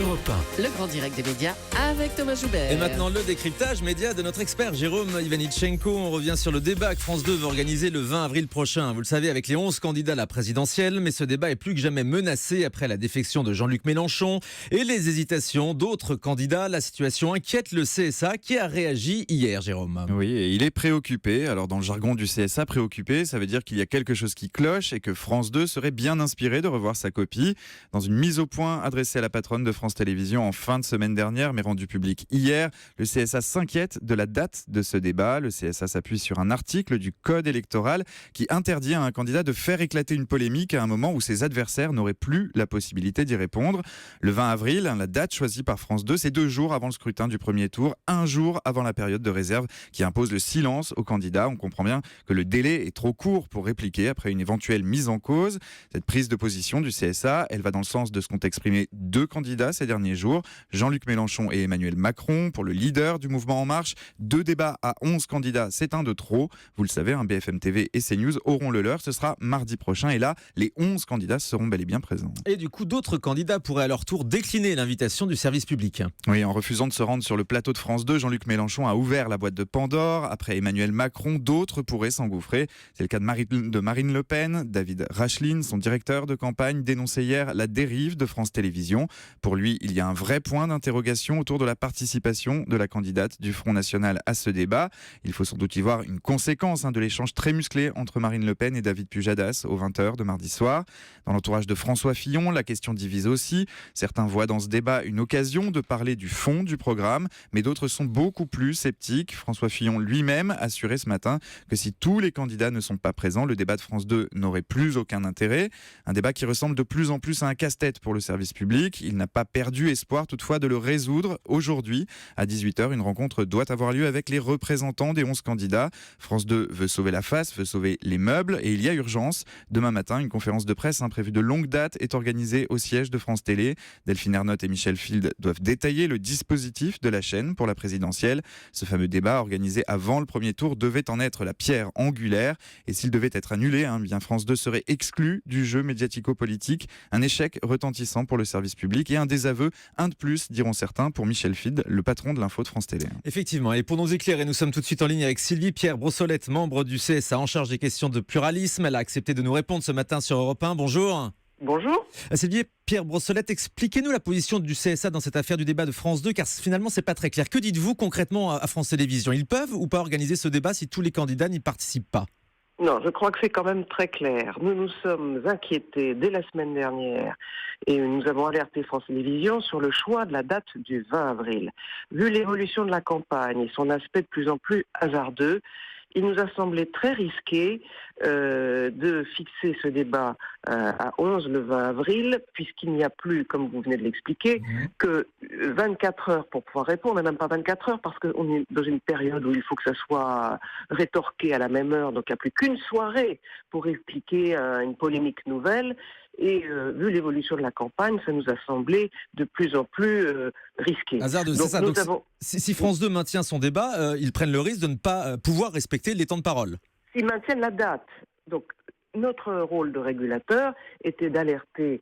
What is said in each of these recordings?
Europe 1. Le grand direct des médias avec Thomas Joubert. Et maintenant le décryptage média de notre expert Jérôme Ivanichenko. On revient sur le débat que France 2 va organiser le 20 avril prochain. Vous le savez, avec les 11 candidats à la présidentielle. Mais ce débat est plus que jamais menacé après la défection de Jean-Luc Mélenchon et les hésitations d'autres candidats. La situation inquiète le CSA qui a réagi hier, Jérôme. Oui, et il est préoccupé. Alors dans le jargon du CSA, préoccupé, ça veut dire qu'il y a quelque chose qui cloche et que France 2 serait bien inspiré de revoir sa copie. Dans une mise au point adressée à la patronne de France Télévisions en fin de semaine dernière, mais rendue publique hier, le CSA s'inquiète de la date de ce débat. Le CSA s'appuie sur un article du Code électoral qui interdit à un candidat de faire éclater une polémique à un moment où ses adversaires n'auraient plus la possibilité d'y répondre. Le 20 avril, la date choisie par France 2, c'est 2 jours avant le scrutin du premier tour, 1 jour avant la période de réserve qui impose le silence aux candidats. On comprend bien que le délai est trop court pour répliquer après une éventuelle mise en cause. Cette prise de position du CSA, elle va dans le sens de ce qu'ont exprimé 2 candidats ces derniers jours, Jean-Luc Mélenchon et Emmanuel Macron. Pour le leader du mouvement En Marche, 2 débats à 11 candidats, c'est un de trop. Vous le savez, BFM TV et CNews auront le leur. Ce sera mardi prochain et là, les 11 candidats seront bel et bien présents. Et du coup, d'autres candidats pourraient à leur tour décliner l'invitation du service public. Oui, en refusant de se rendre sur le plateau de France 2, Jean-Luc Mélenchon a ouvert la boîte de Pandore. Après Emmanuel Macron, d'autres pourraient s'engouffrer. C'est le cas de Marine Le Pen. David Racheline, son directeur de campagne, dénonçait hier la dérive de France Télévisions. Pour lui, il y a un vrai point d'interrogation autour de la participation de la candidate du Front National à ce débat. Il faut sans doute y voir une conséquence de l'échange très musclé entre Marine Le Pen et David Pujadas aux 20h de mardi soir. Dans l'entourage de François Fillon, la question divise aussi. Certains voient dans ce débat une occasion de parler du fond du programme, mais d'autres sont beaucoup plus sceptiques. François Fillon lui-même assurait ce matin que si tous les candidats ne sont pas présents, le débat de France 2 n'aurait plus aucun intérêt. Un débat qui ressemble de plus en plus à un casse-tête pour le service public. Il n'a pas perdu espoir toutefois de le résoudre. Aujourd'hui, à 18h, une rencontre doit avoir lieu avec les représentants des 11 candidats. France 2 veut sauver la face, veut sauver les meubles et il y a urgence. Demain matin, une conférence de presse prévue de longue date est organisée au siège de France Télé. Delphine Ernotte et Michel Field doivent détailler le dispositif de la chaîne pour la présidentielle. Ce fameux débat organisé avant le premier tour devait en être la pierre angulaire et s'il devait être annulé, bien France 2 serait exclu du jeu médiatico-politique. Un échec retentissant pour le service public et un désaveu, un de plus, diront certains, pour Michel Field, le patron de l'info de France Télé. Effectivement, et pour nous éclairer, nous sommes tout de suite en ligne avec Sylvie Pierre Brossolette, membre du CSA en charge des questions de pluralisme. Elle a accepté de nous répondre ce matin sur Europe 1. Bonjour. Bonjour. Sylvie Pierre Brossolette, expliquez-nous la position du CSA dans cette affaire du débat de France 2, car finalement c'est pas très clair. Que dites-vous concrètement à France Télévisions ? Ils peuvent ou pas organiser ce débat si tous les candidats n'y participent pas ? Non, je crois que c'est quand même très clair. Nous nous sommes inquiétés dès la semaine dernière et nous avons alerté France Télévisions sur le choix de la date du 20 avril. Vu l'évolution de la campagne et son aspect de plus en plus hasardeux, il nous a semblé très risqué de fixer ce débat à 11 le 20 avril, puisqu'il n'y a plus, comme vous venez de l'expliquer, que 24 heures pour pouvoir répondre, et même pas 24 heures, parce qu'on est dans une période où il faut que ça soit rétorqué à la même heure, donc il n'y a plus qu'une soirée pour expliquer une polémique nouvelle. Et vu l'évolution de la campagne, ça nous a semblé de plus en plus risqué. Hasardeux, c'est ça. Donc, si France 2 maintient son débat, ils prennent le risque de ne pas pouvoir respecter les temps de parole. S'ils maintiennent la date. Donc, notre rôle de régulateur était d'alerter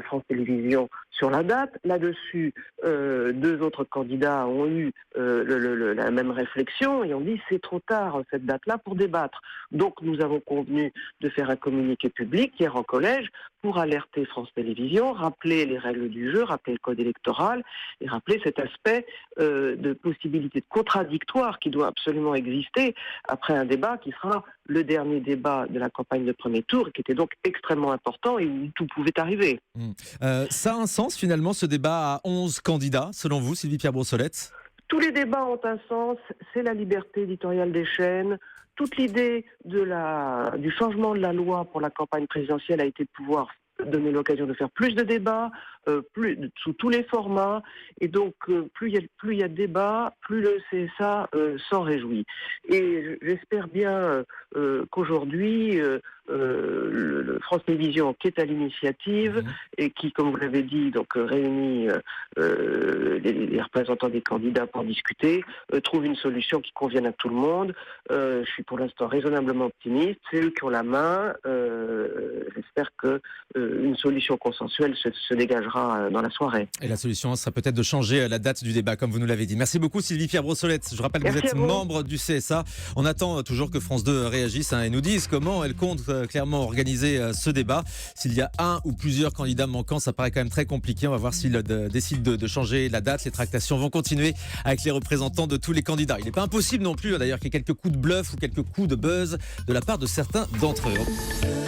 France Télévisions sur la date. Là-dessus, 2 autres candidats ont eu la même réflexion et ont dit c'est trop tard cette date-là pour débattre. Donc nous avons convenu de faire un communiqué public hier en collège pour alerter France Télévisions, rappeler les règles du jeu, rappeler le code électoral et rappeler cet aspect de possibilité de contradictoire qui doit absolument exister après un débat qui sera le dernier débat de la campagne de premier tour, qui était donc extrêmement important et où tout pouvait arriver. Ça a un sens finalement, ce débat à 11 candidats, selon vous, Sylvie Pierre Brossolette ? Tous les débats ont un sens, c'est la liberté éditoriale des chaînes. Toute l'idée du changement de la loi pour la campagne présidentielle a été de pouvoir donner l'occasion de faire plus de débats, sous tous les formats, et donc plus il y a de débats, plus le CSA s'en réjouit. Et j'espère bien qu'aujourd'hui, le France Télévisions, qui est à l'initiative et qui, comme vous l'avez dit, donc réunit les représentants des candidats pour discuter, trouve une solution qui convienne à tout le monde. Je suis pour l'instant raisonnablement optimiste. C'est eux qui ont la main. J'espère que une solution consensuelle se dégagera. verra dans la soirée. Et la solution sera peut-être de changer la date du débat, comme vous nous l'avez dit. Merci beaucoup Sylvie Pierre-Brossolette. Je rappelle que vous Merci êtes à vous. membre du CSA. On attend toujours que France 2 réagisse et nous dise comment elle compte clairement organiser ce débat. S'il y a un ou plusieurs candidats manquants, ça paraît quand même très compliqué. On va voir s'ils décident de changer la date. Les tractations vont continuer avec les représentants de tous les candidats. Il n'est pas impossible non plus d'ailleurs qu'il y ait quelques coups de bluff ou quelques coups de buzz de la part de certains d'entre eux.